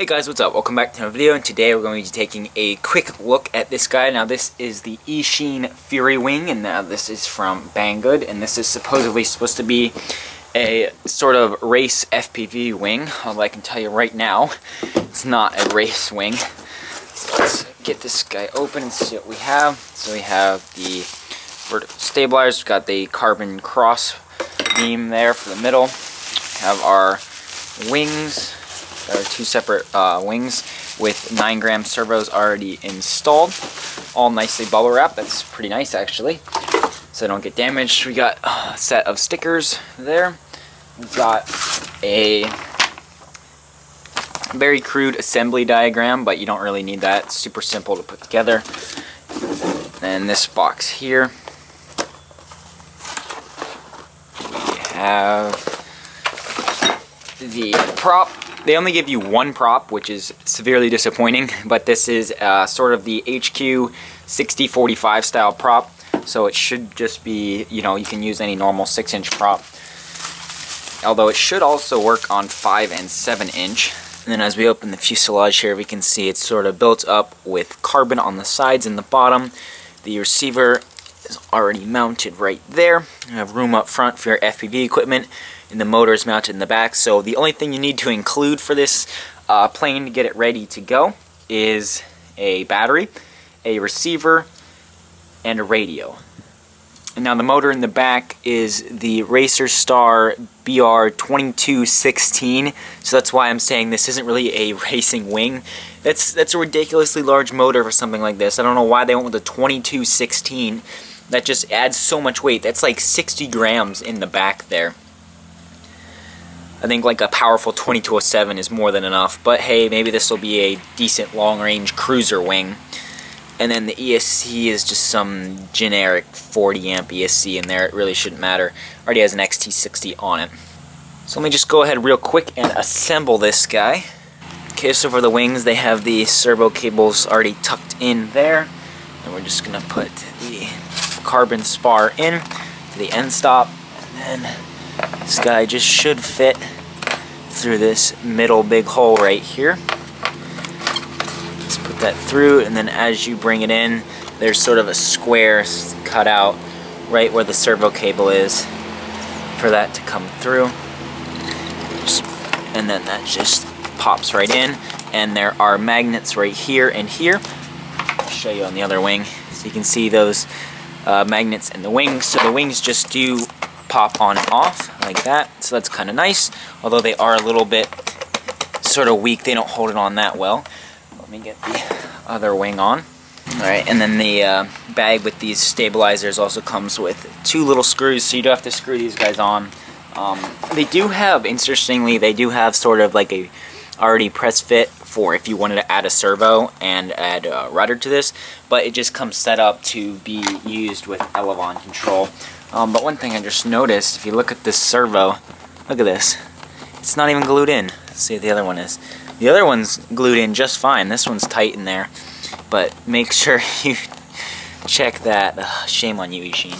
Hey guys, what's up? Welcome back to another video, and today we're going to be taking a quick look at this guy. Now this is the Eachine Fury Wing, and now this is from Banggood, and this is supposedly supposed to be a sort of race FPV wing, although I can tell you right now, it's not a race wing. So let's get this guy open and see what we have. So we have the vertical stabilizers, we've got the carbon cross beam there for the middle, we have our wings. There are two separate wings with 9-gram servos already installed, all nicely bubble wrapped. That's pretty nice actually, so they don't get damaged. We got a set of stickers there. We've got a very crude assembly diagram, but you don't really need that. It's super simple to put together. And this box here, we have the prop. They only give you one prop, which is severely disappointing, but this is sort of the HQ 6045 style prop, so it should just be, you know, you can use any normal 6-inch prop, although it should also work on 5 and 7-inch. And then as we open the fuselage here, we can see it's sort of built up with carbon on the sides and the bottom. The receiver is already mounted right there. You have room up front for your FPV equipment, and the motor is mounted in the back. So the only thing you need to include for this plane to get it ready to go is a battery, a receiver, and a radio. And now the motor in the back is the Racer Star BR2216, so that's why I'm saying this isn't really a racing wing. That's a ridiculously large motor for something like this. I don't know why they went with the 2216. That just adds so much weight. That's like 60 grams in the back there. I think like a powerful 2207 is more than enough, but hey, maybe this will be a decent long-range cruiser wing. And then the ESC is just some generic 40 amp ESC in there. It really shouldn't matter. Already has an XT60 on it. So let me just go ahead real quick and assemble this guy. Okay, so for the wings, they have the servo cables already tucked in there, and we're just gonna put the carbon spar in to the end stop, and then this guy just should fit through this middle big hole right here. Just put that through, and then as you bring it in, there's sort of a square cut out right where the servo cable is for that to come through. And then that just pops right in, and there are magnets right here and here. I'll show you on the other wing, so you can see those magnets in the wings. So the wings just do pop on and off like that, so that's kind of nice, although they are a little bit sort of weak. They don't hold it on that well. Let me get the other wing on. Alright, and then the bag with these stabilizers also comes with 2 little screws, so you do have to screw these guys on. They do have, interestingly, they do have sort of like a already press fit for if you wanted to add a servo and add a rudder to this, but it just comes set up to be used with elevon control. But one thing I just noticed, if you look at this servo, look at this. It's not even glued in. Let's see what the other one is. The other one's glued in just fine. This one's tight in there. But make sure you check that. Shame on you, Eachine.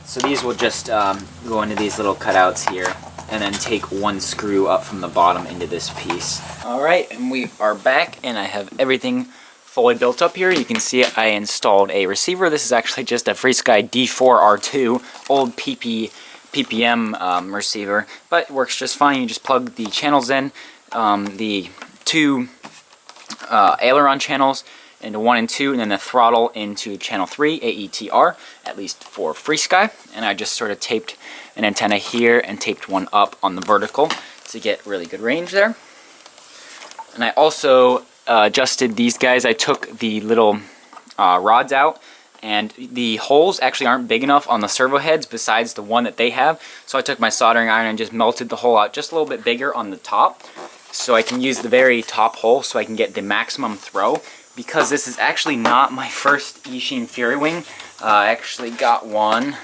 So these will just go into these little cutouts here, and then take one screw up from the bottom into this piece. Alright, and we are back, and I have everything fully built up here. You can see I installed a receiver. This is actually just a FreeSky D4R2, old PPM receiver, but it works just fine. You just plug the channels in, the 2 aileron channels into 1 and 2, and then the throttle into channel 3, AETR, at least for FreeSky. And I just sort of taped an antenna here and taped one up on the vertical to get really good range there. And I also adjusted these guys. I took the little rods out, and the holes actually aren't big enough on the servo heads besides the one that they have, so I took my soldering iron and just melted the hole out just a little bit bigger on the top, so I can use the very top hole so I can get the maximum throw. Because this is actually not my first Eachine Fury Wing. I actually got one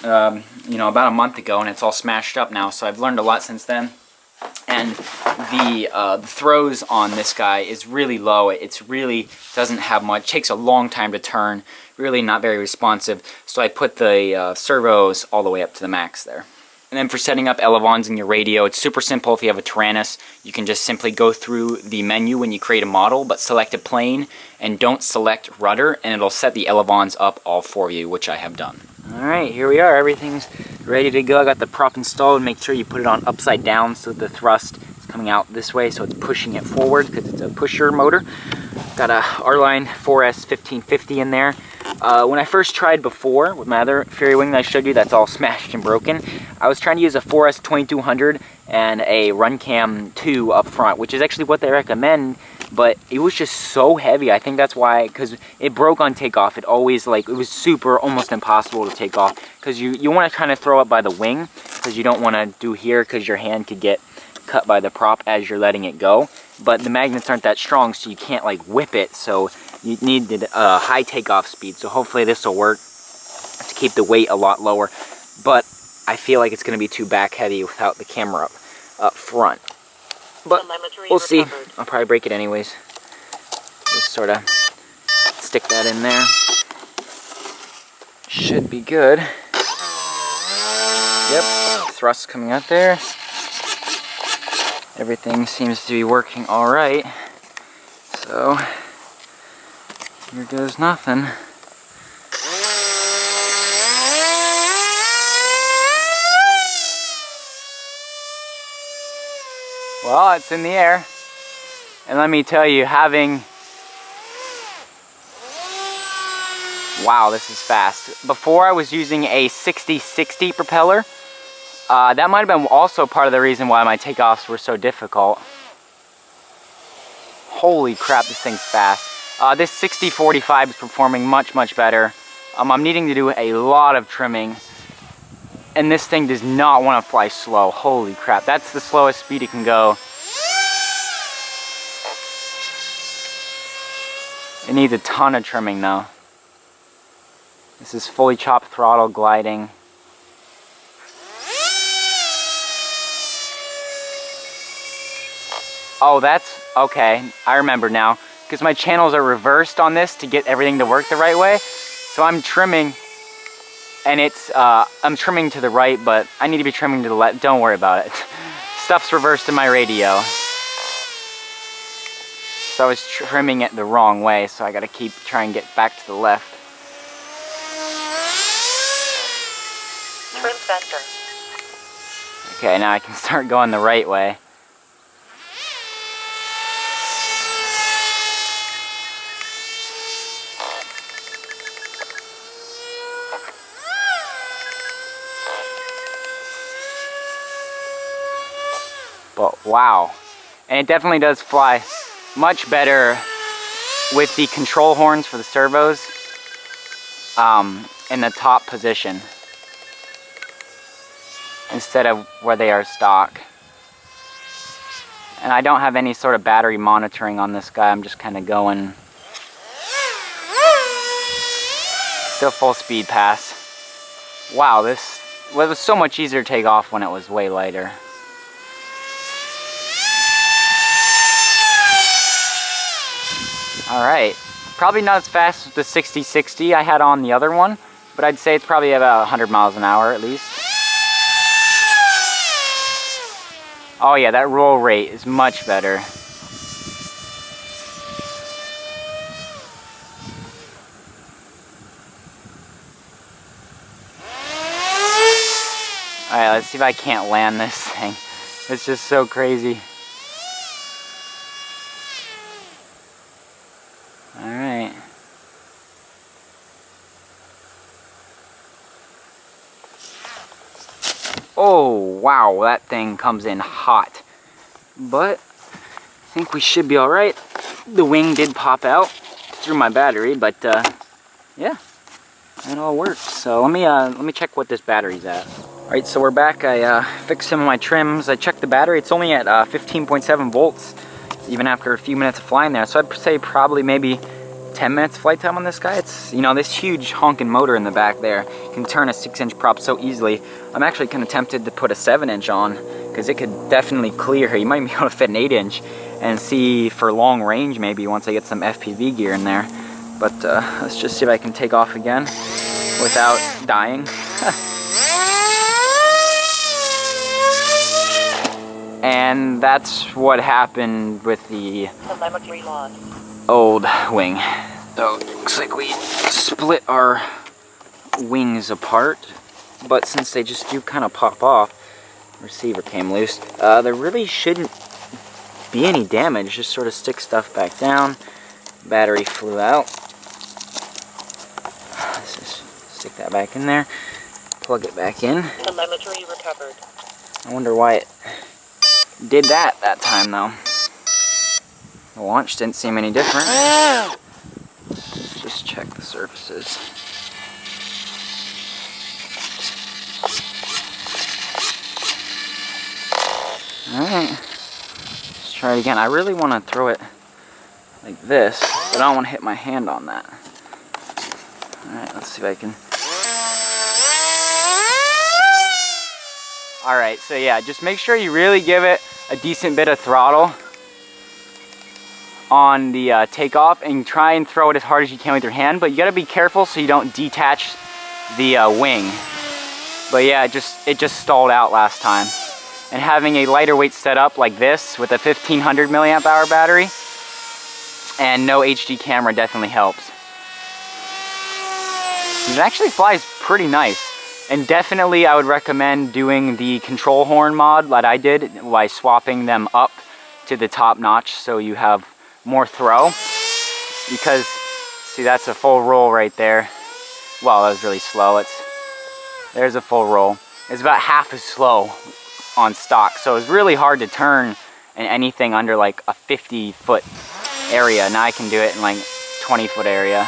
you know, about a month ago, and it's all smashed up now, so I've learned a lot since then. And the throws on this guy is really low. It's really doesn't have much, takes a long time to turn, really not very responsive, so I put the servos all the way up to the max there. And then for setting up elevons in your radio, it's super simple. If you have a Tyrannus, you can just simply go through the menu when you create a model, but select a plane and don't select rudder, and it'll set the elevons up all for you, which I have done. Alright, here we are. Everything's ready to go. I got the prop installed. Make sure you put it on upside down so the thrust is coming out this way, so it's pushing it forward because it's a pusher motor. Got a R-Line 4S 1550 in there. When I first tried before with my other Fury wing that I showed you, that's all smashed and broken. I was trying to use a 4S 2200 and a Runcam 2 up front, which is actually what they recommend, but it was just so heavy. I think that's why, because it broke on takeoff. It always, like, it was super, almost impossible to take off, because you want to kind of throw it by the wing, because you don't want to do here, because your hand could get cut by the prop as you're letting it go. But the magnets aren't that strong, so you can't like whip it, so you need a high takeoff speed. So hopefully this will work to keep the weight a lot lower, but I feel like it's going to be too back heavy without the camera up front. But we'll see. I'll probably break it anyways. Just sort of stick that in there. Should be good. Yep, thrust coming out there. Everything seems to be working all right. So here goes nothing. Well, it's in the air. And let me tell you, wow, this is fast. Before I was using a 60-60 propeller. That might have been also part of the reason why my takeoffs were so difficult. Holy crap, this thing's fast. This 60-45 is performing much better. I'm needing to do a lot of trimming, and this thing does not want to fly slow. Holy crap, that's the slowest speed it can go. It needs a ton of trimming though. This is fully chopped throttle gliding. Oh, that's okay. I remember now. Because my channels are reversed on this to get everything to work the right way. So I'm trimming, and I'm trimming to the right, but I need to be trimming to the left. Don't worry about it. Stuff's reversed in my radio. So I was trimming it the wrong way, so I gotta try and get back to the left. Trim center. Okay, now I can start going the right way. But wow, and it definitely does fly much better with the control horns for the servos in the top position instead of where they are stock. And I don't have any sort of battery monitoring on this guy. I'm just kind of going still full speed pass. Wow, this was so much easier to take off when it was way lighter. Alright, probably not as fast as the 60-60 I had on the other one, but I'd say it's probably about 100 miles an hour at least. Oh yeah, that roll rate is much better. Alright, let's see if I can't land this thing. It's just so crazy. Alright. Oh, wow, that thing comes in hot. But I think we should be alright. The wing did pop out through my battery, but yeah, it all works. So let me check what this battery's at. Alright, so we're back. I fixed some of my trims. I checked the battery. It's only at 15.7 volts, even after a few minutes of flying there. So I'd say probably maybe 10 minutes flight time on this guy. It's, you know, this huge honking motor in the back there can turn a 6-inch prop so easily. I'm actually kind of tempted to put a 7-inch on, because it could definitely clear here. You might be able to fit an 8-inch and see for long range maybe once I get some FPV gear in there. But let's just see if I can take off again without dying. And that's what happened with the telemetry lost. old wing. So it looks like we split our wings apart, but since they just do kind of pop off, receiver came loose, there really shouldn't be any damage. Just sort of stick stuff back down. Battery flew out. Let's just stick that back in there, plug it back in. Telemetry recovered. I wonder why it did that time though. The launch didn't seem any different. Let's just check the surfaces. Alright, let's try it again. I really want to throw it like this, but I don't want to hit my hand on that. Alright, let's see if I can. Alright, so yeah, just make sure you really give it a decent bit of throttle on the takeoff, and try and throw it as hard as you can with your hand, but you gotta be careful so you don't detach the wing. But yeah, it just stalled out last time. And having a lighter weight setup like this with a 1500 milliamp hour battery and no HD camera definitely helps. It actually flies pretty nice. And definitely I would recommend doing the control horn mod that I did by swapping them up to the top notch so you have more throw. Because, see, that's a full roll right there. Well, that was really slow. There's a full roll. It's about half as slow on stock, so it's really hard to turn in anything under like a 50-foot area. Now I can do it in like 20-foot area.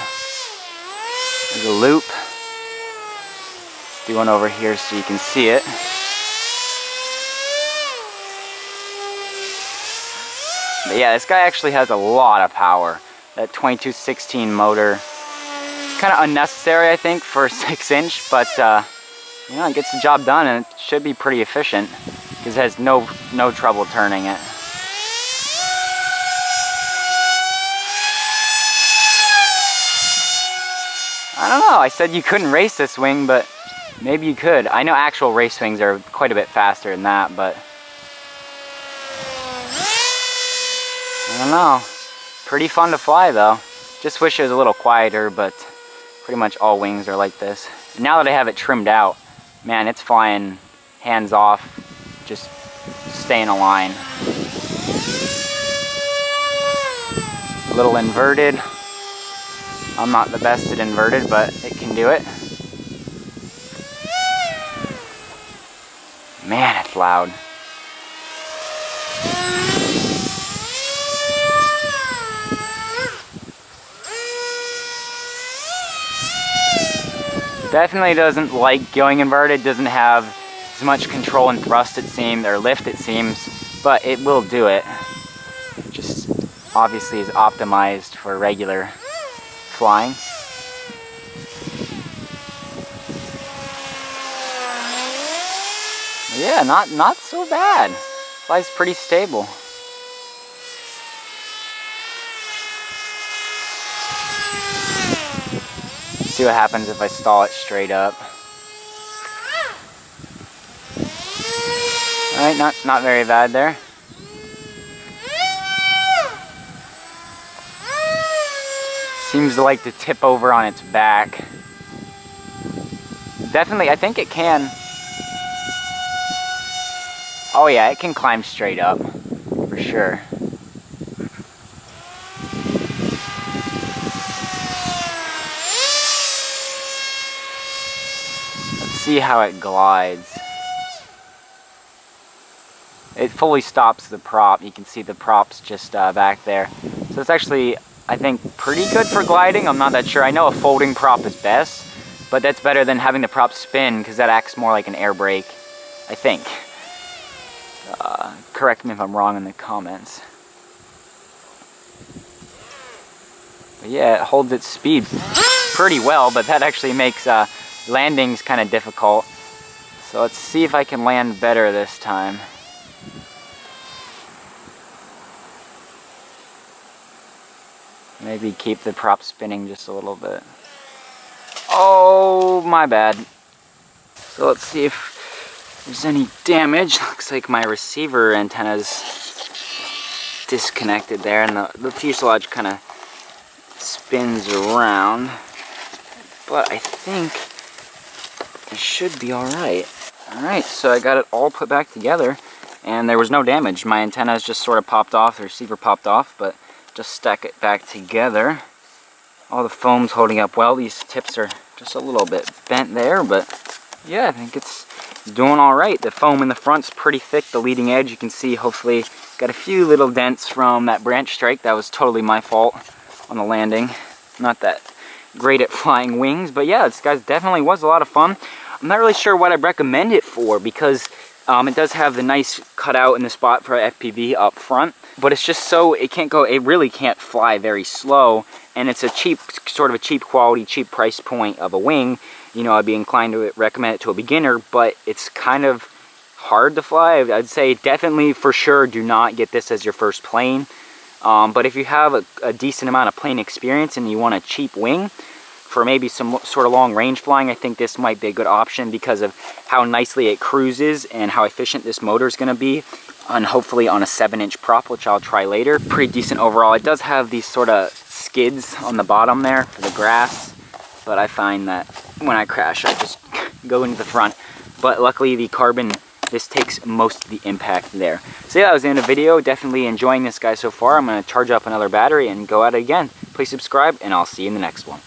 There's a loop. Let's do one over here so you can see it. But yeah, this guy actually has a lot of power. That 2216 motor. Kind of unnecessary, I think, for a 6-inch, but you know, it gets the job done, and it should be pretty efficient because it has no trouble turning it. I don't know, I said you couldn't race this wing, but maybe you could. I know actual race wings are quite a bit faster than that, but I don't know. Pretty fun to fly though. Just wish it was a little quieter, but pretty much all wings are like this. And now that I have it trimmed out, man, it's flying hands off, just stay in a line. A little inverted. I'm not the best at inverted, but it can do it. Man, it's loud. Definitely doesn't like going inverted, doesn't have as much control and thrust it seems, or lift it seems, but it will do it. Just obviously is optimized for regular flying. But yeah, not so bad. Flies pretty stable. See what happens if I stall it straight up. Alright, not very bad there. Seems to like to tip over on its back. Definitely, I think it can. Oh yeah, it can climb straight up, for sure. See how it glides. It fully stops the prop. You can see the prop's just back there. So it's actually, I think, pretty good for gliding. I'm not that sure. I know a folding prop is best, but that's better than having the prop spin because that acts more like an air brake, I think. Correct me if I'm wrong in the comments. But yeah, it holds its speed pretty well, but that actually makes landing's kind of difficult. So let's see if I can land better this time. Maybe keep the prop spinning just a little bit. Oh, my bad. So let's see if there's any damage. Looks like my receiver antenna's disconnected there, and the fuselage kind of spins around. But I think it should be alright. Alright, so I got it all put back together, and there was no damage. My antennas just sort of popped off, the receiver popped off, but just stuck it back together. All the foam's holding up well. These tips are just a little bit bent there, but yeah, I think it's doing alright. The foam in the front's pretty thick, the leading edge, you can see, hopefully got a few little dents from that branch strike. That was totally my fault on the landing. Not that great at flying wings, but yeah, this guy definitely was a lot of fun. I'm not really sure what I'd recommend it for, because it does have the nice cutout in the spot for FPV up front, but it's just so, it really can't fly very slow, and it's a cheap, sort of a cheap quality, cheap price point of a wing. You know, I'd be inclined to recommend it to a beginner, but it's kind of hard to fly. I'd say definitely, for sure, do not get this as your first plane. But if you have a decent amount of plane experience and you want a cheap wing for maybe some sort of long range flying, I think this might be a good option because of how nicely it cruises and how efficient this motor is going to be, and hopefully on a 7-inch prop, which I'll try later. Pretty decent overall. It does have these sort of skids on the bottom there for the grass, but I find that when I crash, I just go into the front. But luckily the carbon, this takes most of the impact there. So yeah, that was the end of the video. Definitely enjoying this guy so far. I'm going to charge up another battery and go at it again. Please subscribe, and I'll see you in the next one.